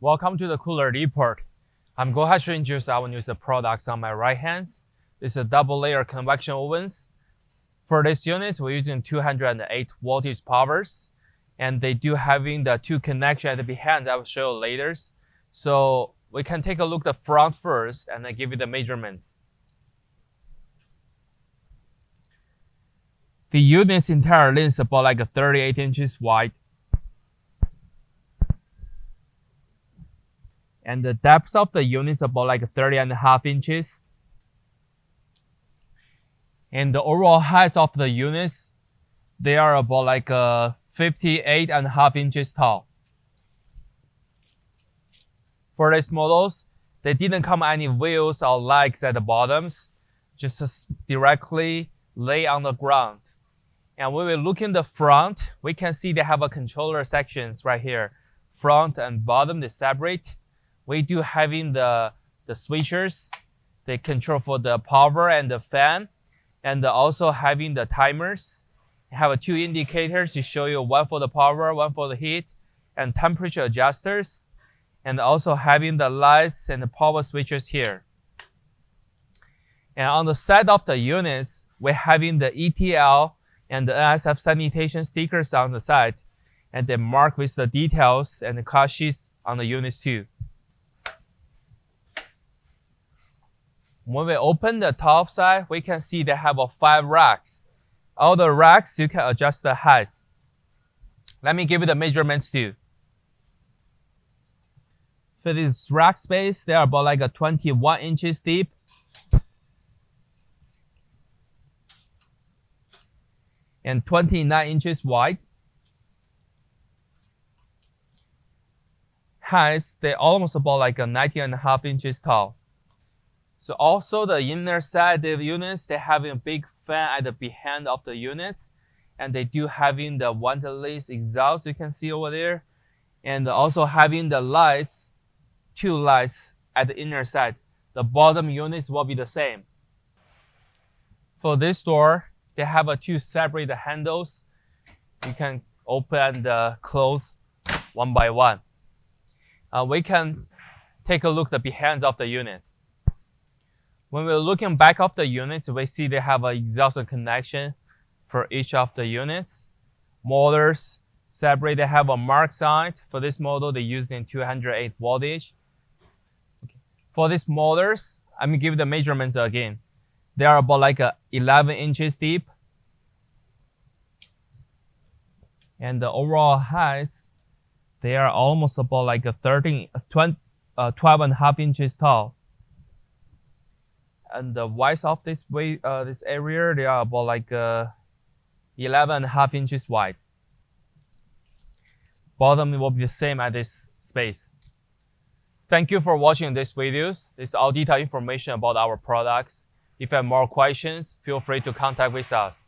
Welcome to the cooler report. I'm going to introduce our new products on my right hand. This is a double layer convection ovens. For this unit, we're using 208 voltage powers, and they do having the two connections at the behind. I will show you later. So we can take a look at the front first, and then give you the measurements. The unit's entire length is about like 38 inches wide. And the depth of the unit is about like 30.5 inches. And the overall height of the units, they are about like 58.5 inches tall. For these models, they didn't come any wheels or legs at the bottoms, just directly lay on the ground. And when we look in the front, we can see they have a controller sections right here. Front and bottom, they separate. We do having the switchers, they control for the power and the fan, and also having the timers. Have two indicators to show you one for the power, one for the heat, and temperature adjusters, and also having the lights and the power switches here. And on the side of the units, we're having the ETL and the NSF sanitation stickers on the side, and they mark with the details and the cost sheets on the units too. When we open the top side, we can see they have 5 racks. All the racks, you can adjust the heights. Let me give you the measurements too. For this rack space, they are about like 21 inches deep. And 29 inches wide. Heights, they're almost about like 19.5 inches tall. So also the inner side of the units, they having a big fan at the behind of the units, and they do having the ventilated exhaust you can see over there, and also having the lights, 2 lights at the inner side. The bottom units will be the same. For this door, they have 2 separate handles. You can open and close one by one. We can take a look at the behind of the units. When we're looking back of the units, we see they have an exhaust connection for each of the units. Motors separate, they have a mark on it. For this model, they're using 208 voltage. Okay. For these motors, I'm gonna give you the measurements again. They are about like 11 inches deep. And the overall heights, they are almost about like 12.5 inches tall. And the width of this area, they are about like 11.5 inches wide. Bottom will be the same at this space. Thank you for watching these videos. This is all detailed information about our products. If you have more questions, feel free to contact with us.